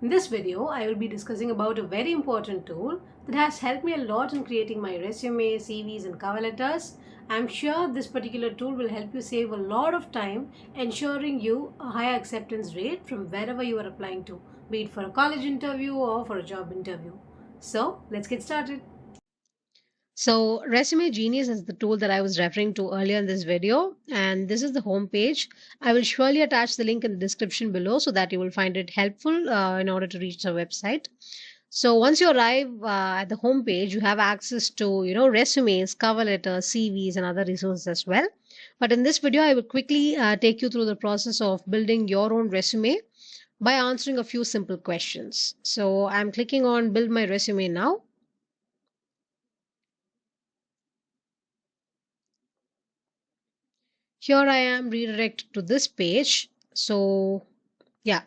In this video, I will be discussing about a very important tool that has helped me a lot in creating my resume, CVs and cover letters. I'm sure this particular tool will help you save a lot of time, ensuring you a higher acceptance rate from wherever you are applying to, be it for a college interview or for a job interview. So, let's get started. So, Resume Genius is the tool that I was referring to earlier in this video, and this is the home page. I will surely attach the link in the description below so that you will find it helpful in order to reach the website. So once you arrive at the home page, you have access to resumes, cover letters, CVs, and other resources as well. But in this video, I will quickly take you through the process of building your own resume by answering a few simple questions. So I'm clicking on Build My Resume now. Here I am redirected to this page. So yeah,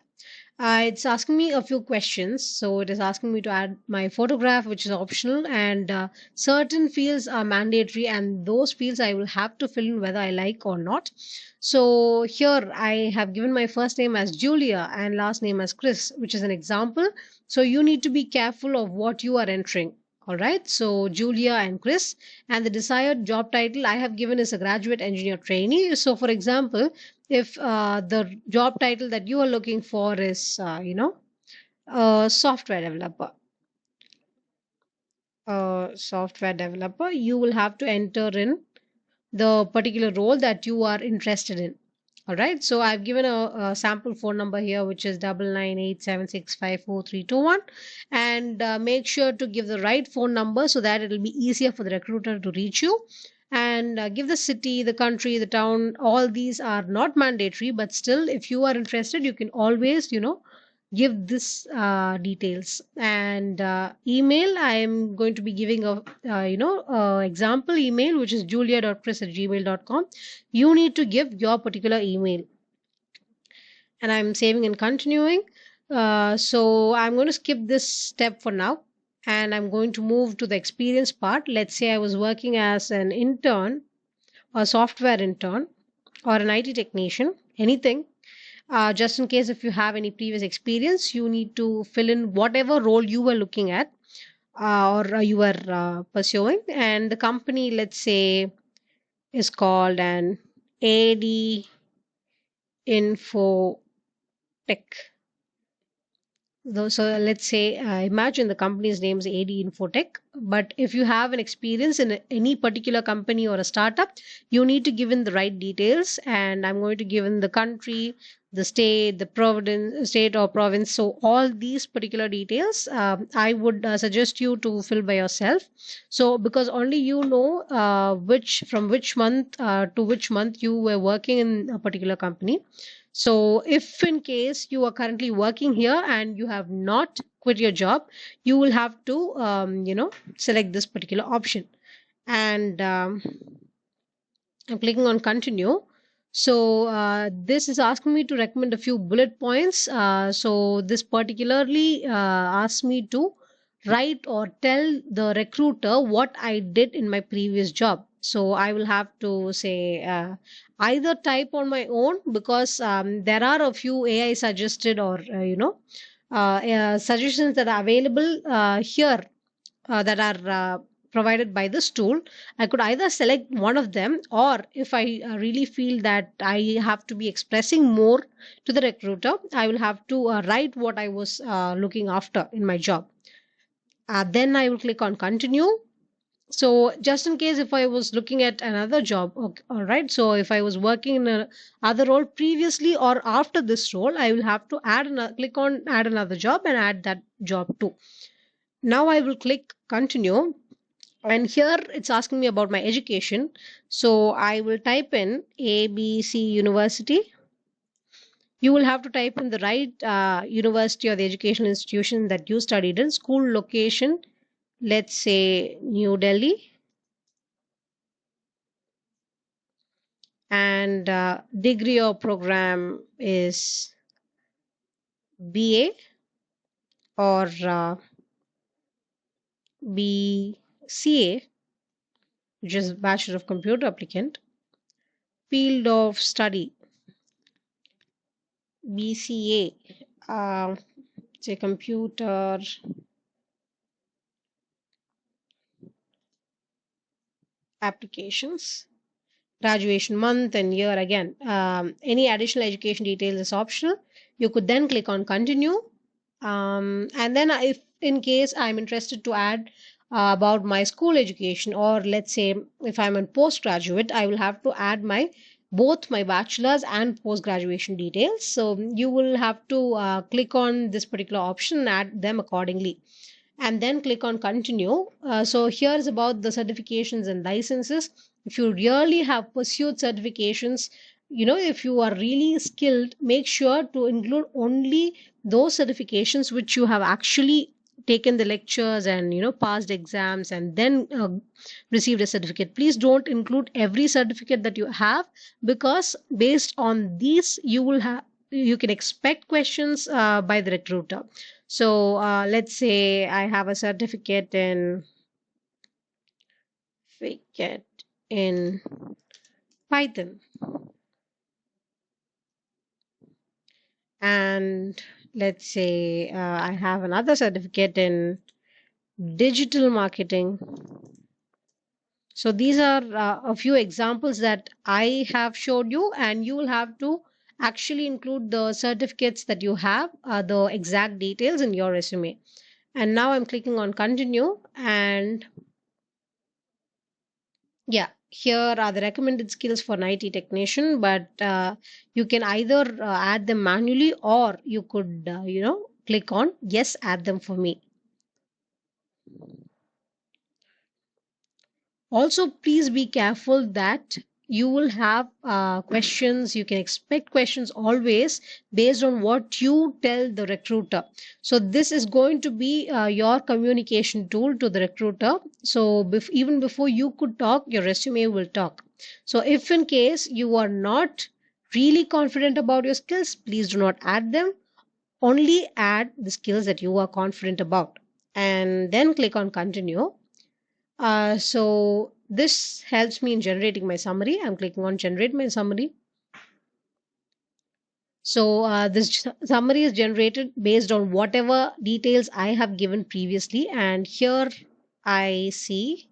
it's asking me a few questions. So it is asking me to add my photograph, which is optional, and certain fields are mandatory, and those fields I will have to fill in whether I like or not. So here I have given my first name as Julia and last name as Chris, which is an example. So you need to be careful of what you are entering. All right, so Julia and Chris, and the desired job title I have given is a graduate engineer trainee. So, for example, if the job title that you are looking for is software developer, you will have to enter in the particular role that you are interested in. All right, so I've given a sample phone number here, which is 9987654321, and make sure to give the right phone number so that it'll be easier for the recruiter to reach you. And give the city, the country, the town. All these are not mandatory, but still, if you are interested, you can always, give this details. And email, I am going to be giving a example email, which is julia.chris@gmail.com. You need to give your particular email, and I'm saving and continuing. So I'm going to skip this step for now, and I'm going to move to the experience part. Let's say I was working as an intern, a software intern, or an IT technician, anything. Just in case if you have any previous experience, you need to fill in whatever role you were looking at, or you were pursuing. And the company, let's say, is called an AD Info Tech. So let's say, imagine the company's name is AD Infotech. But if you have an experience in any particular company or a startup, you need to give in the right details. And I'm going to give in the country, the state, the province, state or province. So all these particular details, I would suggest you to fill by yourself. So because only you know which from which month to which month you were working in a particular company. So, if in case you are currently working here and you have not quit your job, you will have to, select this particular option. And I'm clicking on continue. So, this is asking me to recommend a few bullet points. So, this particularly asks me to write or tell the recruiter what I did in my previous job. So, I will have to say, either type on my own, because there are a few AI suggested, or suggestions that are available here, that are provided by this tool. I could either select one of them, or if I really feel that I have to be expressing more to the recruiter, I will have to write what I was looking after in my job. Then I will click on continue. So just in case if I was looking at another job, okay, all right. So if I was working in a other role previously or after this role, I will have to click on add another job and add that job too. Now I will click continue, and here it's asking me about my education. So I will type in ABC University. You will have to type in the right university or the educational institution that you studied in. School location, let's say New Delhi. And degree or program is BA or BCA, which is Bachelor of Computer Applicant. Field of study, BCA. say computer applications, graduation month and year again. Any additional education details is optional. You could then click on continue. And then if in case I'm interested to add about my school education, or let's say if I'm a postgraduate, I will have to add my both my bachelor's and post graduation details. So you will have to click on this particular option and add them accordingly, and then click on continue. So here's about the certifications and licenses. If you really have pursued certifications, if you are really skilled, make sure to include only those certifications which you have actually taken the lectures and passed exams and then received a certificate. Please don't include every certificate that you have, because based on these you can expect questions by the recruiter. So let's say I have a certificate in Python, and let's say I have another certificate in digital marketing. So these are a few examples that I have showed you, and you will have to actually include the certificates that you have, the exact details in your resume. And now I'm clicking on continue, and yeah, here are the recommended skills for an IT technician, but you can either add them manually, or you could, click on yes, add them for me. Also, please be careful that you will have questions. You can expect questions always based on what you tell the recruiter. So this is going to be your communication tool to the recruiter. So even before you could talk, your resume will talk. So if in case you are not really confident about your skills, please do not add them. Only add the skills that you are confident about, and then click on continue. So this helps me in generating my summary. I'm clicking on generate my summary. So this summary is generated based on whatever details I have given previously. And here I see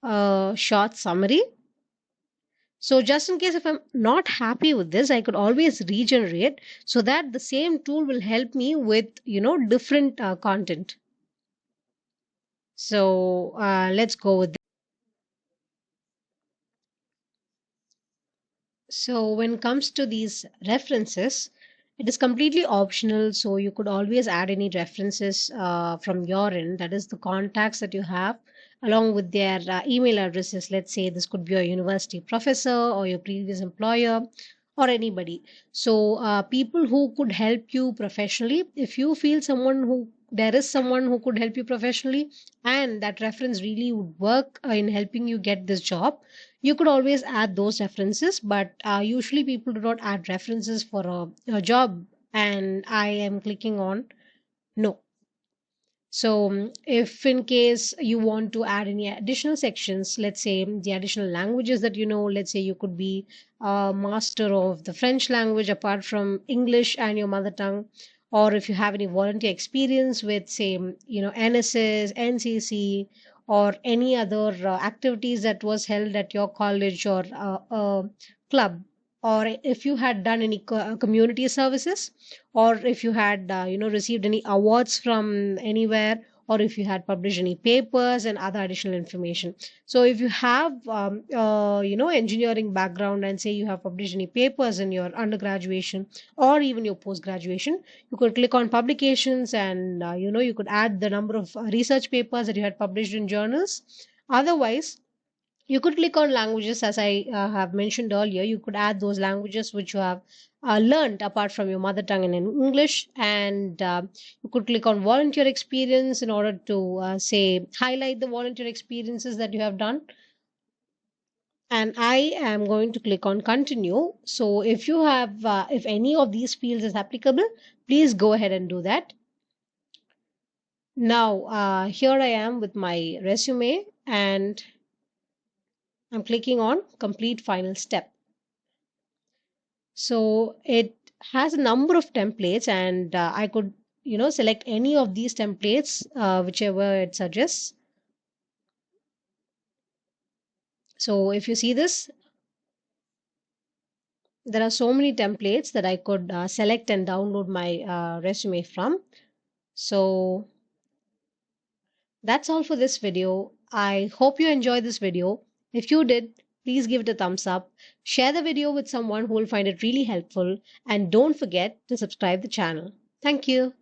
a short summary. So just in case if I'm not happy with this, I could always regenerate, so that the same tool will help me with, different content. So let's go with. So when it comes to these references, it is completely optional. So you could always add any references from your end, that is the contacts that you have, along with their email addresses. Let's say this could be your university professor or your previous employer or anybody. So people who could help you professionally, if you feel there is someone who could help you professionally, and that reference really would work in helping you get this job, you could always add those references. But usually people do not add references for a job, and I am clicking on no. So if in case you want to add any additional sections, let's say the additional languages that let's say you could be a master of the French language apart from English and your mother tongue, or if you have any volunteer experience with, say, NSS, NCC, or any other activities that was held at your college or club, or if you had done any community services, or if you had received any awards from anywhere, or if you had published any papers and other additional information. So if you have engineering background, and say you have published any papers in your undergraduation or even your post graduation, you could click on publications, and you could add the number of research papers that you had published in journals. Otherwise, you could click on languages, as I have mentioned earlier. You could add those languages which you have learned apart from your mother tongue and in English. And you could click on volunteer experience in order to say highlight the volunteer experiences that you have done. And I am going to click on continue. So if you have if any of these fields is applicable, please go ahead and do that. Now here I am with my resume, and I'm clicking on complete final step. So it has a number of templates, and I could select any of these templates, whichever it suggests. So if you see this, there are so many templates that I could select and download my resume from. So that's all for this video. I hope you enjoyed this video. If you did, please give it a thumbs up, share the video with someone who will find it really helpful, and don't forget to subscribe the channel. Thank you.